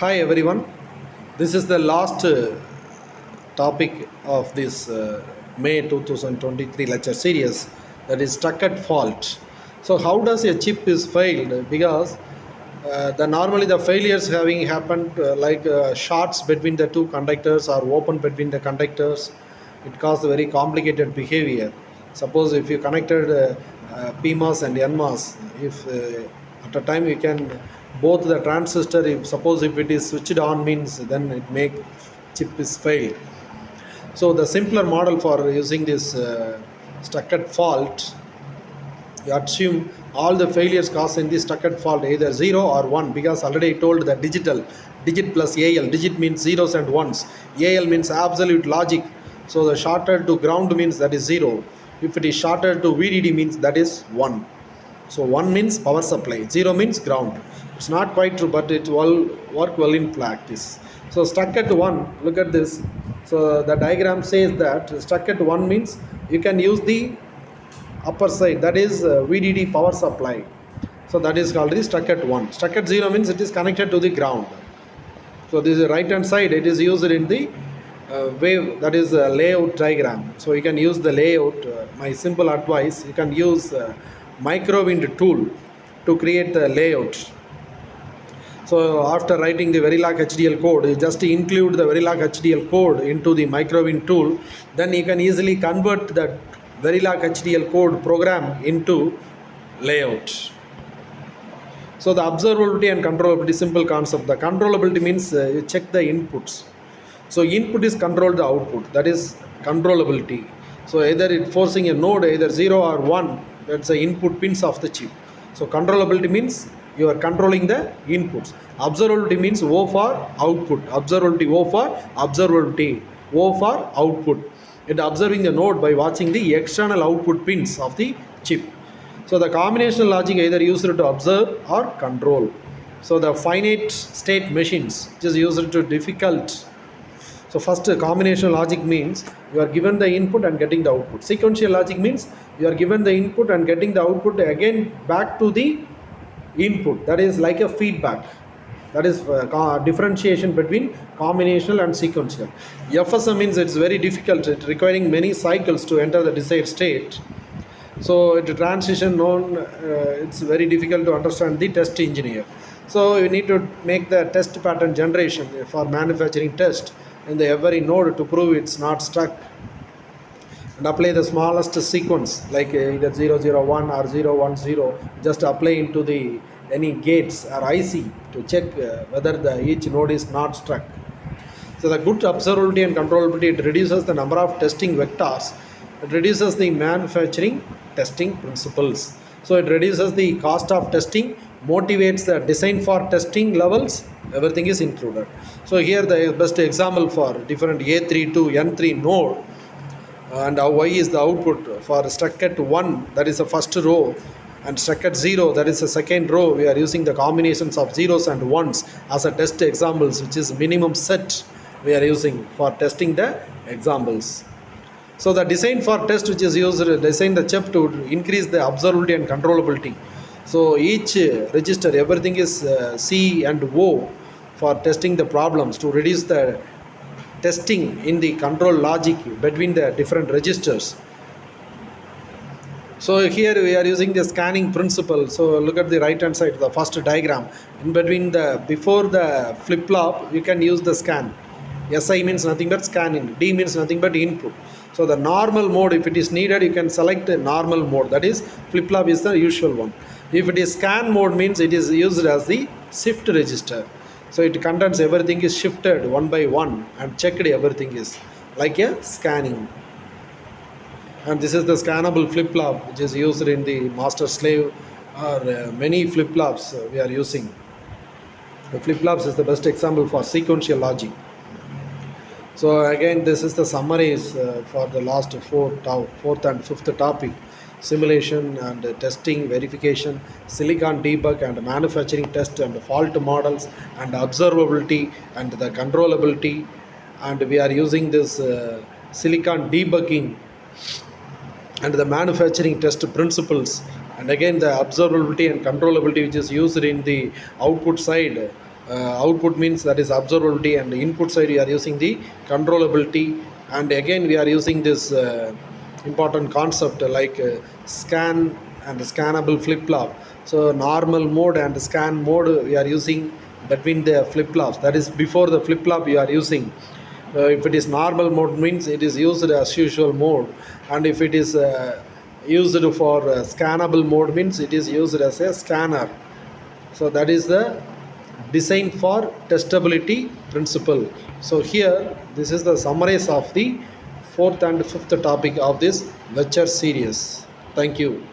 Hi everyone. This is the last topic of this May 2023 lecture series, that is stuck at fault. So how does a chip is failed? Because the normally the failures having happened shorts between the two conductors or open between the conductors. It caused a very complicated behavior. Suppose if you connected PMOS and NMOS, if at a time you can both the transistor, if suppose if it is switched on means then it make chip is failed. So the simpler model for using this stuck at fault, you assume all the failures caused in this stuck at fault either 0 or 1, because already I told that digit plus AL, digit means zeros and ones, AL means absolute logic. So the shorted to ground means that is 0. If it is shorted to VDD means that is 1. So 1 means power supply, 0 means ground. It's not quite true, but it will work well in practice. So stuck at 1, look at this. So the diagram says that stuck at 1 means you can use the upper side, that is VDD power supply. So that is called the stuck at 1. Stuck at 0 means it is connected to the ground. So this is right hand side, it is used in the wave, that is layout diagram. So you can use the layout. My simple advice, you can use microwind tool to create the layout. So after writing the Verilog HDL code, you just include the Verilog HDL code into the microwind tool. Then you can easily convert that Verilog HDL code program into layout. So the observability and controllability, simple concept. The controllability means you check the inputs. So input is controlled the output, that is controllability. So either it forcing a node either 0 or 1, that's the input pins of the chip. So controllability means you are controlling the inputs. Observability means O for output. Observability, O for observability, O for output. It observing the node by watching the external output pins of the chip. So the combinational logic either used to observe or control. So the finite state machines, which is used to difficult. So first combinational logic means you are given the input and getting the output. Sequential logic means you are given the input and getting the output again back to the input. That is like a feedback. That is differentiation between combinational and sequential. FSM means it's very difficult, it's requiring many cycles to enter the desired state. So the transition known, it's very difficult to understand the test engineer. So you need to make the test pattern generation for manufacturing test in the every node to prove it's not stuck, and apply the smallest sequence like either 001 or 010, just apply into the any gates or IC to check whether each node is not stuck. So the good observability and controllability, it reduces the number of testing vectors, it reduces the manufacturing testing principles. So it reduces the cost of testing, motivates the design for testing levels, everything is included. So here the best example for different A3 to N3 node, and Y is the output for stuck at 1, that is the first row, and stuck at 0, that is the second row. We are using the combinations of zeros and ones as a test examples, which is minimum set we are using for testing the examples. So the design for test, which is used design the chip to increase the observability and controllability. So each register, everything is C and O for testing the problems, to reduce the testing in the control logic between the different registers. So here we are using the scanning principle. So look at the right hand side, the first diagram. In between before the flip-flop, you can use the scan. SI means nothing but scanning. D means nothing but input. So the normal mode, if it is needed, you can select the normal mode. That is, flip-flop is the usual one. If it is scan mode, means it is used as the shift register. So it contains everything is shifted one by one and checked everything is like a scanning. And this is the scannable flip-flop, which is used in the master slave or many flip-flops we are using. The flip-flops is the best example for sequential logic. So again, this is the summaries for the last fourth and fifth topic: simulation and testing, verification, silicon debug and manufacturing test, and fault models, and observability and the controllability. And we are using this silicon debugging and the manufacturing test principles, and again the observability and controllability, which is used in the output side output means that is observability, and input side we are using the controllability. And again we are using this important concept like scan and scannable flip-flop. So normal mode and scan mode we are using between the flip-flops, that is before the flip-flop you are using. If it is normal mode means it is used as usual mode, and if it is used for scannable mode means it is used as a scanner. So that is the design for testability principle. So here this is the summaries of the fourth and fifth topic of this lecture series. Thank you.